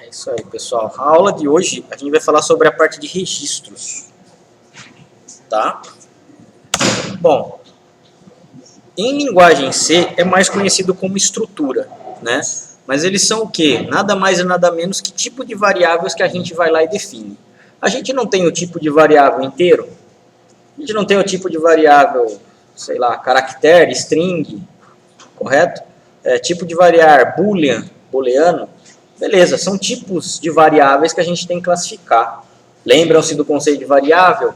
É isso aí, pessoal. A aula de hoje a gente vai falar sobre a parte de registros, tá? Bom, em linguagem C é mais conhecido como estrutura, né? Mas eles são o quê? Nada mais e nada menos que tipo de variáveis que a gente vai lá e define. A gente não tem o tipo de variável inteiro, a gente não tem o tipo de variável, sei lá, caractere, string, correto? Tipo de variável booleano. Beleza, são tipos de variáveis que a gente tem que classificar. Lembram-se do conceito de variável?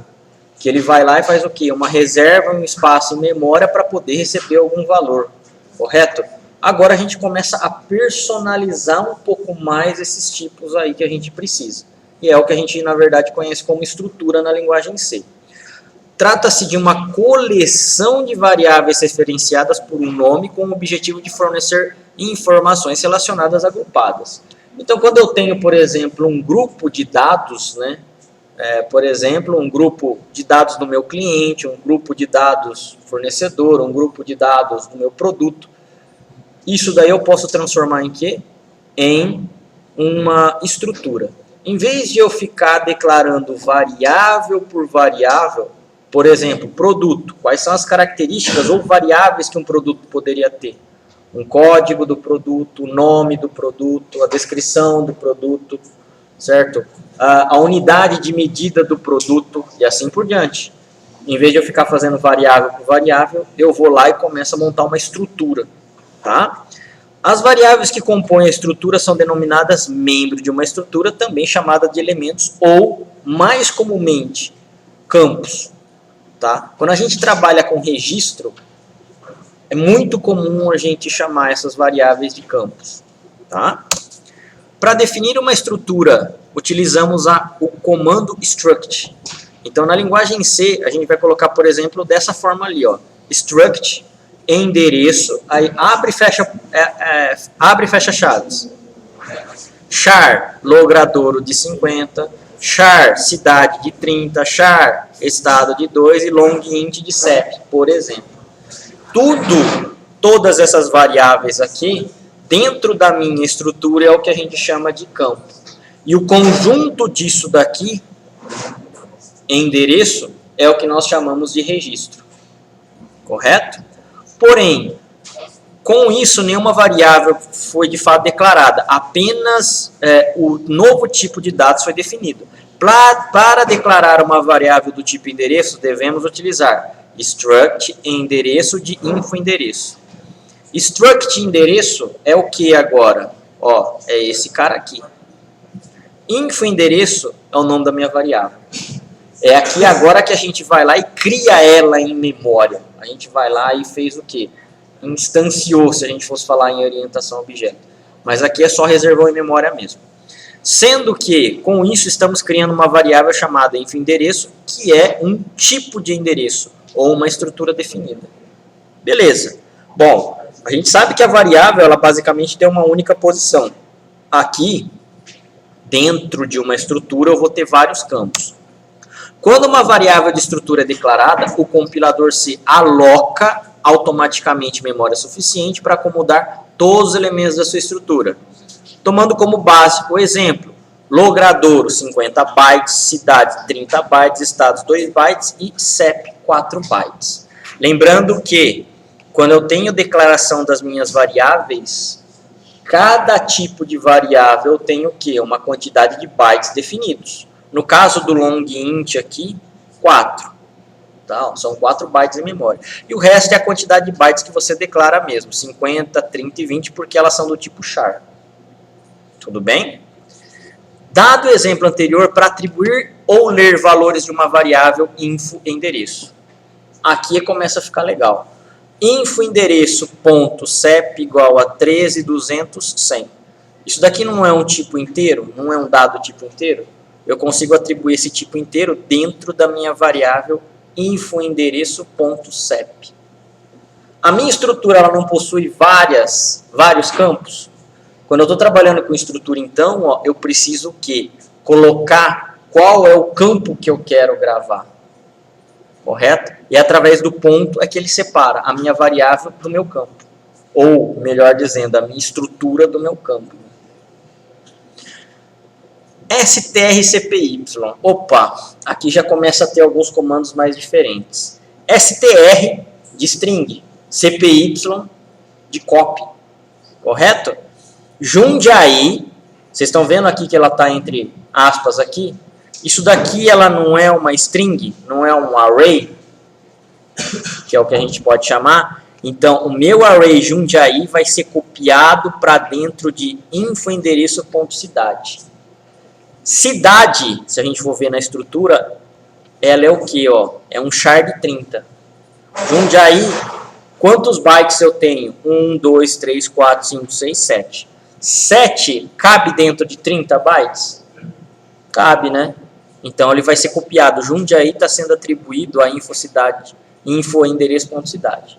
Que ele vai lá e faz o quê? Uma reserva, um espaço em memória para poder receber algum valor, correto? Agora a gente começa a personalizar um pouco mais esses tipos aí que a gente precisa. E é o que a gente, na verdade, conhece como estrutura na linguagem C. Trata-se de uma coleção de variáveis referenciadas por um nome com o objetivo de fornecer informações relacionadas agrupadas. Então, quando eu tenho, por exemplo, um grupo de dados, né? Por exemplo, um grupo de dados do meu cliente, um grupo de dados fornecedor, um grupo de dados do meu produto, isso daí eu posso transformar em quê? Em uma estrutura. Em vez de eu ficar declarando variável por variável, por exemplo, produto, quais são as características ou variáveis que um produto poderia ter? Um código do produto, o nome do produto, a descrição do produto, certo? A unidade de medida do produto e assim por diante. Em vez de eu ficar fazendo variável por variável, eu vou lá e começo a montar uma estrutura, tá? As variáveis que compõem a estrutura são denominadas membro de uma estrutura, também chamada de elementos ou, mais comumente, campos. Tá? Quando a gente trabalha com registro, é muito comum a gente chamar essas variáveis de campos. Tá? Para definir uma estrutura, utilizamos o comando struct. Então, na linguagem C, a gente vai colocar, por exemplo, dessa forma ali, ó, struct endereço, aí abre e fecha chaves. Char logradouro de 50, char cidade de 30, char estado de 2 e long int de CEP, por exemplo. Todas essas variáveis aqui, dentro da minha estrutura, é o que a gente chama de campo. E o conjunto disso daqui, endereço, é o que nós chamamos de registro. Correto? Porém, com isso, nenhuma variável foi de fato declarada, apenas o novo tipo de dados foi definido. Para declarar uma variável do tipo endereço, devemos utilizar struct endereço de info endereço. Struct endereço é o que agora? Ó, é esse cara aqui. Info endereço é o nome da minha variável. É aqui agora que a gente vai lá e cria ela em memória. A gente vai lá e fez o quê? Instanciou, se a gente fosse falar em orientação a objeto. Mas aqui é só reservou em memória mesmo. Sendo que, com isso, estamos criando uma variável chamada info-endereço, que é um tipo de endereço, ou uma estrutura definida. Beleza. Bom, a gente sabe que a variável, ela basicamente tem uma única posição. Aqui, dentro de uma estrutura, eu vou ter vários campos. Quando uma variável de estrutura é declarada, o compilador se aloca automaticamente memória suficiente para acomodar todos os elementos da sua estrutura. Tomando como base o exemplo, logradouro 50 bytes, cidade 30 bytes, estados 2 bytes e CEP 4 bytes. Lembrando que, quando eu tenho declaração das minhas variáveis, cada tipo de variável tem o quê? Uma quantidade de bytes definidos. No caso do long int aqui, 4. Tá? São 4 bytes em memória. E o resto é a quantidade de bytes que você declara mesmo, 50, 30 e 20, porque elas são do tipo char. Tudo bem? Dado o exemplo anterior, para atribuir ou ler valores de uma variável info endereço. Aqui começa a ficar legal. Info endereço ponto CEP igual a 13.200.100. Isso daqui não é um tipo inteiro? Não é um dado tipo inteiro? Eu consigo atribuir esse tipo inteiro dentro da minha variável info-endereço.cep. A minha estrutura ela não possui vários campos. Quando eu estou trabalhando com estrutura, então, ó, eu preciso o quê? Colocar qual é o campo que eu quero gravar. Correto? E através do ponto é que ele separa a minha variável do meu campo. Ou, melhor dizendo, a minha estrutura do meu campo. strcpy. Opa, aqui já começa a ter alguns comandos mais diferentes. str de string, cpy de copy, correto? Jundiaí, vocês estão vendo aqui que ela está entre aspas aqui? Isso daqui ela não é uma string, não é um array, que é o que a gente pode chamar. Então, o meu array Jundiaí vai ser copiado para dentro de infoendereço.cidade. Cidade, se a gente for ver na estrutura, ela é o que? É um char de 30. Jundiaí, quantos bytes eu tenho? 1, 2, 3, 4, 5, 6, 7. 7 cabe dentro de 30 bytes? Cabe, né? Então, ele vai ser copiado. Jundiaí está sendo atribuído a infoendereço.cidade.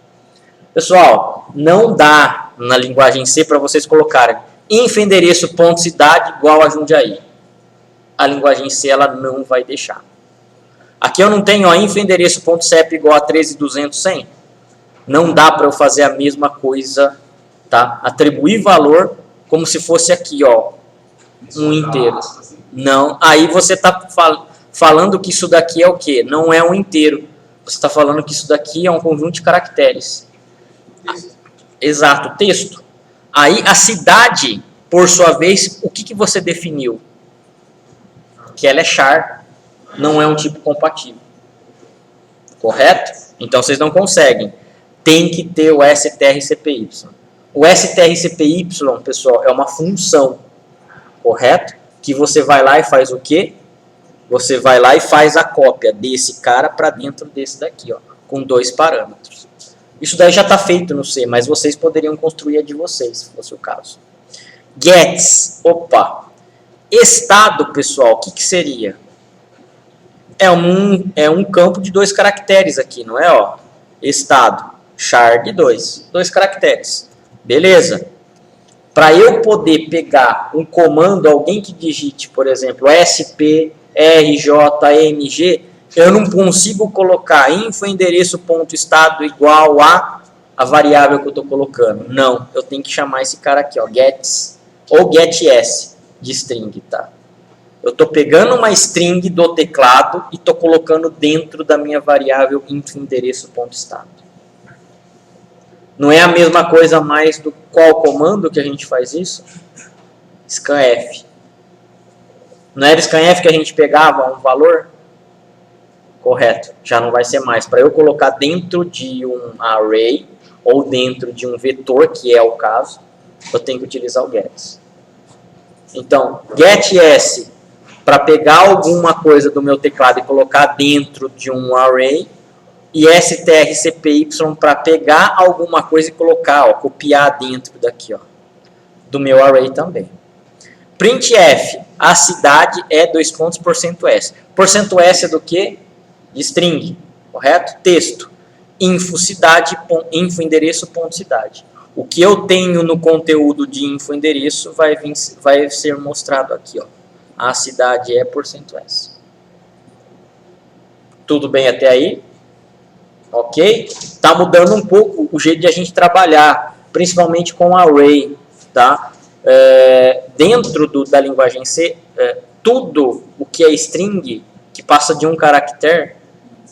Pessoal, não dá na linguagem C para vocês colocarem infoendereço.cidade igual a Jundiaí. A linguagem C ela não vai deixar. Aqui eu não tenho infoendereço.cep igual a 13.200.100. Não dá para eu fazer a mesma coisa, tá? Atribuir valor como se fosse aqui, um inteiro. Não, aí você está falando que isso daqui é o quê? Não é um inteiro. Você está falando que isso daqui é um conjunto de caracteres. Exato, texto. Aí a cidade, por sua vez, o que você definiu? Que ela é char, não é um tipo compatível. Correto? Então vocês não conseguem. Tem que ter o strcpy. O strcpy, pessoal, é uma função. Correto? Que você vai lá e faz o quê? Você vai lá e faz a cópia desse cara para dentro desse daqui, com 2 parâmetros. Isso daí já está feito no C, mas vocês poderiam construir a de vocês, se fosse o caso. Gets, opa. Estado, pessoal, o que seria? É um campo de 2 caracteres aqui, não é? Estado, char de 2 caracteres. Beleza. Para eu poder pegar um comando, alguém que digite, por exemplo, sp, rj, mg, eu não consigo colocar infoendereço.estado igual a variável que eu estou colocando. Não, eu tenho que chamar esse cara aqui, gets, ou gets de string, tá? Eu estou pegando uma string do teclado e estou colocando dentro da minha variável infoendereço.estado. Não é a mesma coisa mais do qual comando que a gente faz isso? Scanf. Não era scanf que a gente pegava um valor? Correto, já não vai ser mais. Para eu colocar dentro de um array ou dentro de um vetor, que é o caso, eu tenho que utilizar o gets. Então, gets para pegar alguma coisa do meu teclado e colocar dentro de um array, e strcpy para pegar alguma coisa e colocar, copiar dentro daqui, do meu array também. Printf, a cidade é 2 %s. %s é do que? De string, correto? Texto. Infoendereço.cidade. O que eu tenho no conteúdo de infoendereço vai ser mostrado aqui, A cidade é %s. Tudo bem até aí? Ok? Está mudando um pouco o jeito de a gente trabalhar, principalmente com array, tá? Dentro da linguagem C, tudo o que é string, que passa de um caractere,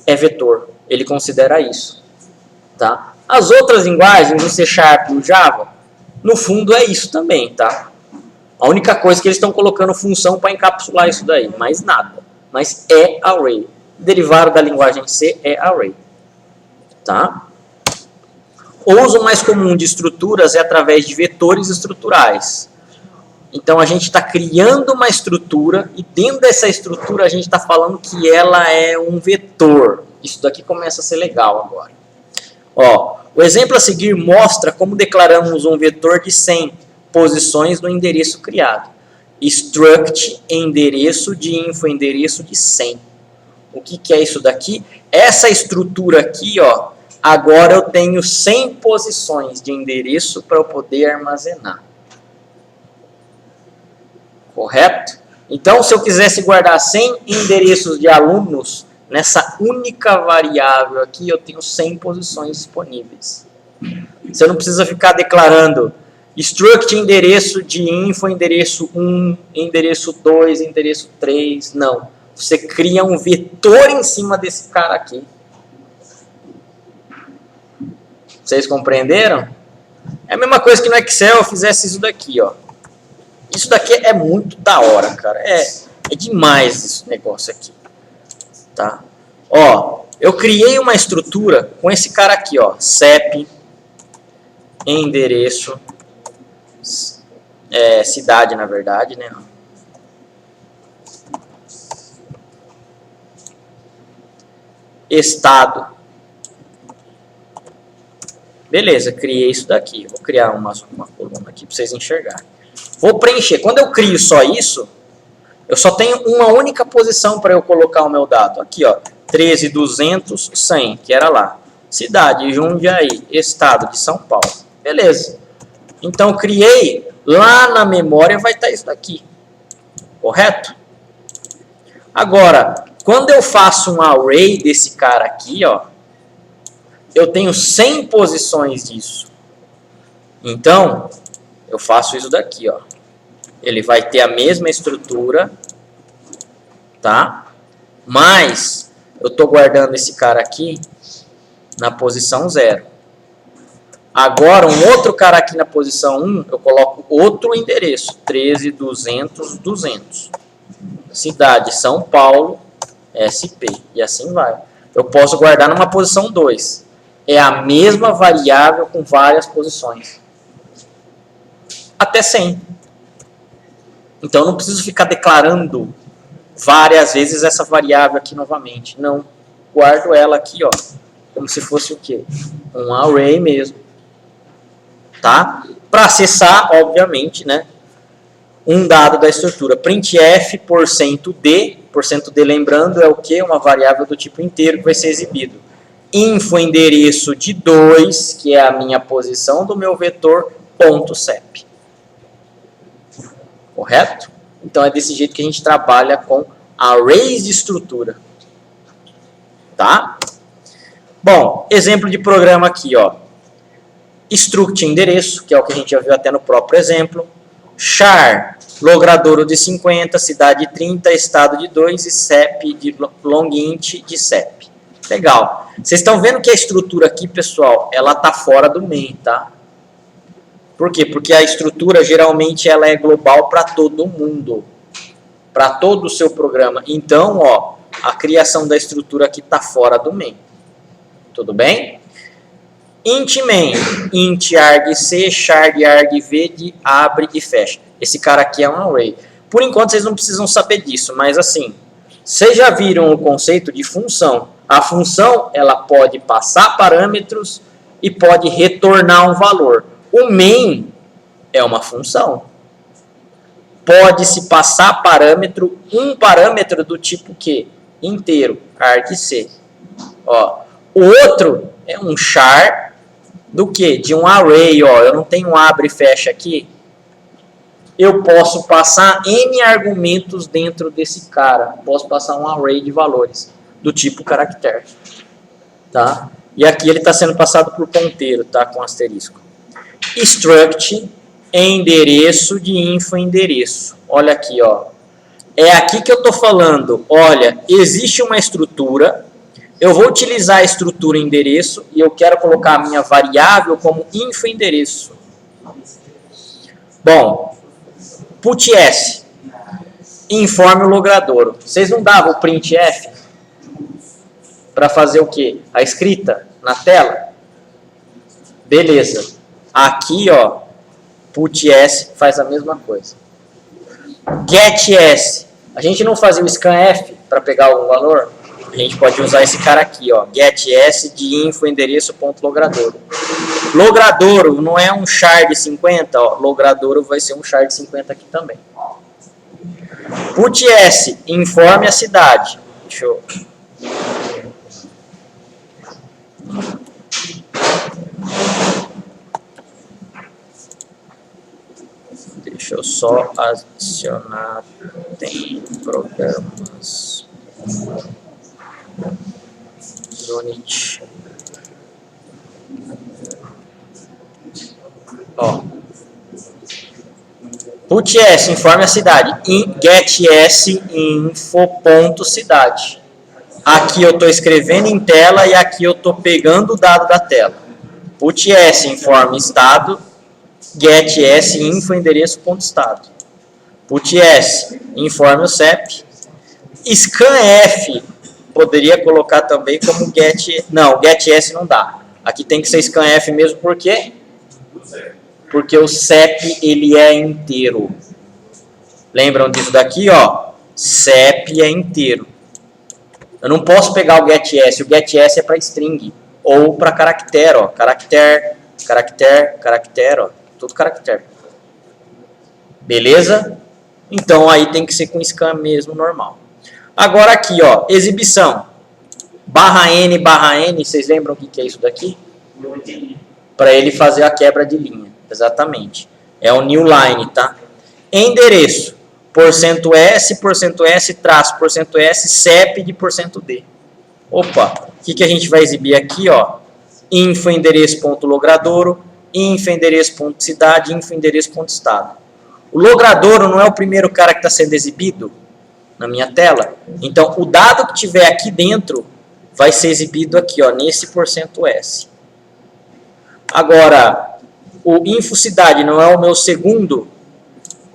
é vetor. Ele considera isso, tá? As outras linguagens, o C Sharp e o Java, no fundo é isso também, tá? A única coisa que eles estão colocando função para encapsular isso daí, mais nada. Mas é array. Derivado da linguagem C é array. Tá? O uso mais comum de estruturas é através de vetores estruturais. Então a gente está criando uma estrutura e dentro dessa estrutura a gente está falando que ela é um vetor. Isso daqui começa a ser legal agora. O exemplo a seguir mostra como declaramos um vetor de 100 posições no endereço criado. Struct endereço de infoendereço de 100. O que é isso daqui? Essa estrutura aqui, agora eu tenho 100 posições de endereço para eu poder armazenar. Correto? Então, se eu quisesse guardar 100 endereços de alunos, nessa única variável aqui, eu tenho 100 posições disponíveis. Você não precisa ficar declarando Struct endereço de info, endereço 1, endereço 2, endereço 3. Não. Você cria um vetor em cima desse cara aqui. Vocês compreenderam? É a mesma coisa que no Excel eu fizesse isso daqui, ó. Isso daqui é muito da hora, cara. É demais esse negócio aqui. Tá? Ó, eu criei uma estrutura com esse cara aqui, ó. CEP, endereço, cidade, na verdade, né? Estado. Beleza, criei isso daqui. Vou criar uma coluna aqui para vocês enxergarem. Vou preencher. Quando eu crio só isso, eu só tenho uma única posição para eu colocar o meu dado. Aqui, ó, 13.200, 100, que era lá. Cidade, Jundiaí, estado de São Paulo. Beleza. Então, criei, lá na memória vai estar isso daqui. Correto? Agora, quando eu faço um array desse cara aqui, ó, eu tenho 100 posições disso. Então, eu faço isso daqui, ó. Ele vai ter a mesma estrutura, tá? Mas eu estou guardando esse cara aqui na posição 0. Agora, um outro cara aqui na posição 1, eu coloco outro endereço, 13.200, 200. Cidade, São Paulo, SP, e assim vai. Eu posso guardar numa posição 2. É a mesma variável com várias posições. Até 100. Então, eu não preciso ficar declarando várias vezes essa variável aqui novamente. Não. Guardo ela aqui, ó, como se fosse o quê? Um array mesmo. Tá? Para acessar, obviamente, né, um dado da estrutura. Printf %d, %d lembrando, é o quê? Uma variável do tipo inteiro que vai ser exibido. Info endereço de 2, que é a minha posição do meu vetor, .cep. Correto? Então, é desse jeito que a gente trabalha com arrays de estrutura. Tá? Bom, exemplo de programa aqui, ó. Struct endereço, que é o que a gente já viu até no próprio exemplo. Char, logradouro de 50, cidade de 30, estado de 2 e CEP de longint de CEP. Legal. Vocês estão vendo que a estrutura aqui, pessoal, ela está fora do main, tá? Por quê? Porque a estrutura, geralmente, ela é global para todo mundo. Para todo o seu programa. Então, ó, a criação da estrutura aqui está fora do main. Tudo bem? Int main, int argc, char argv, de abre e fecha. Esse cara aqui é um array. Por enquanto, vocês não precisam saber disso, mas assim, vocês já viram o conceito de função. A função, ela pode passar parâmetros e pode retornar um valor. O main é uma função. Pode-se passar parâmetro, um parâmetro do tipo que? Inteiro, argc. Ó, o outro é um char do que? De um array. Ó, eu não tenho abre e fecha aqui. Eu posso passar N argumentos dentro desse cara. Posso passar um array de valores do tipo caractere. Tá? E aqui ele está sendo passado por ponteiro, tá? Com asterisco. Struct endereço de info endereço. Olha aqui, ó. É aqui que eu estou falando. Olha, existe uma estrutura. Eu vou utilizar a estrutura endereço e eu quero colocar a minha variável como info endereço. Bom, puts, informe o logradouro. Vocês não davam o printf para fazer o quê? A escrita na tela? Beleza. Aqui, ó, puts faz a mesma coisa. Gets, a gente não fazia o scanf para pegar algum valor? A gente pode usar esse cara aqui, ó, gets de info endereço ponto logradouro. Logradouro não é um char de 50, ó, logradouro vai ser um char de 50 aqui também. Puts, informe a cidade. Deixa eu... Deixa eu só adicionar, tem programas Unity. Ó, Put S, informe a cidade. Get S, info.cidade. Aqui eu estou escrevendo em tela e aqui eu estou pegando o dado da tela. Put S, informe estado. Get S, info, endereço.estado. Put S, informe o CEP. Scanf, poderia colocar também como get... Não, get S não dá. Aqui tem que ser scanf mesmo, por quê? Porque o CEP, ele é inteiro. Lembram disso daqui, ó? CEP é inteiro. Eu não posso pegar o getS. O getS é para string. Ou para caractere, ó. Caractere, ó. Tudo caractere. Beleza? Então, aí tem que ser com scan mesmo, normal. Agora aqui, ó. Exibição. /n, vocês lembram o que é isso daqui? Para ele fazer a quebra de linha. Exatamente. É o new line, tá? Endereço. %S, traço, %S, CEP de %D. Opa, o que a gente vai exibir aqui, ó? Info endereço.logradouro, info endereço.cidade, info endereço.estado. O logradouro não é o primeiro cara que está sendo exibido na minha tela? Então, o dado que tiver aqui dentro vai ser exibido aqui, ó, nesse %S. Agora, o info cidade não é o meu segundo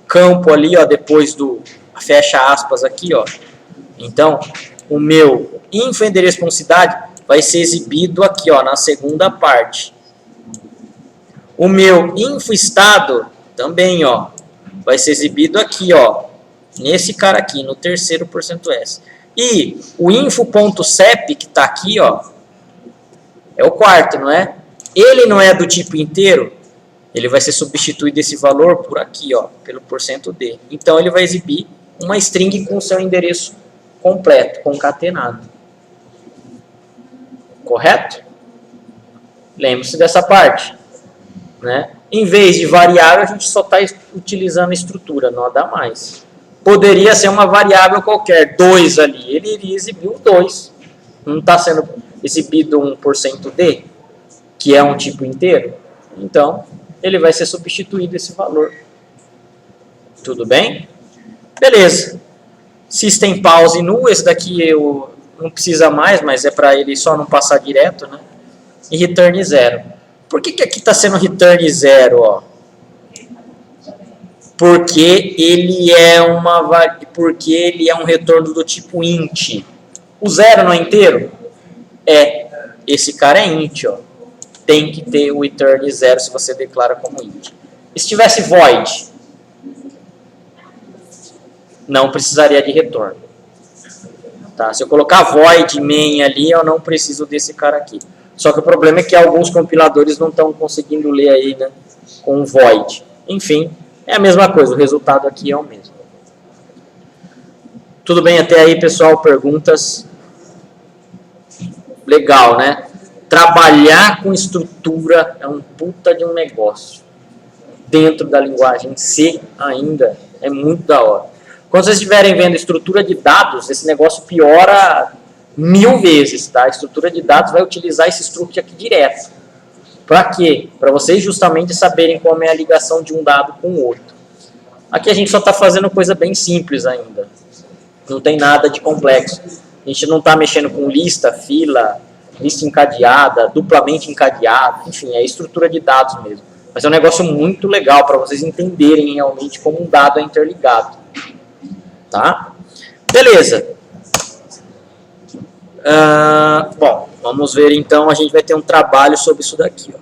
campo ali, ó, depois do fecha aspas aqui, ó. Então, o meu info endereço.cidade vai ser exibido aqui, ó, na segunda parte. O meu info estado também, ó, vai ser exibido aqui, ó, nesse cara aqui, no terceiro %S. E o info.cep que tá aqui, ó, é o quarto, não é? Ele não é do tipo inteiro. Ele vai ser substituído esse valor por aqui, ó, pelo %D. Então, ele vai exibir uma string com o seu endereço completo, concatenado. Correto? Lembre-se dessa parte. Né? Em vez de variável, a gente só está utilizando a estrutura, não dá mais. Poderia ser uma variável qualquer, 2 ali. Ele iria exibir o 2. Não está sendo exibido um %D, que é um tipo inteiro. Então, ele vai ser substituído esse valor. Tudo bem? Beleza. System pause null, esse daqui eu não precisa mais, mas é para ele só não passar direto, né? E return 0. Por que aqui está sendo return 0, ó? Porque ele é um retorno do tipo int. O 0 não é inteiro? É. Esse cara é int, ó. Tem que ter o return 0 se você declara como int. E se tivesse void, não precisaria de retorno. Tá? Se eu colocar void main ali, eu não preciso desse cara aqui. Só que o problema é que alguns compiladores não estão conseguindo ler aí, né, com void. Enfim, é a mesma coisa, o resultado aqui é o mesmo. Tudo bem até aí, pessoal? Perguntas? Legal, né? Trabalhar com estrutura é um puta de um negócio. Dentro da linguagem C ainda é muito da hora. Quando vocês estiverem vendo estrutura de dados, esse negócio piora 1000 vezes, tá? A estrutura de dados vai utilizar esse struct aqui direto. Para quê? Para vocês justamente saberem como é a ligação de um dado com o outro. Aqui a gente só está fazendo coisa bem simples ainda. Não tem nada de complexo. A gente não está mexendo com lista, fila, lista encadeada, duplamente encadeada, enfim, é estrutura de dados mesmo. Mas é um negócio muito legal para vocês entenderem realmente como um dado é interligado. Tá? Beleza. Bom, vamos ver então, a gente vai ter um trabalho sobre isso daqui, ó.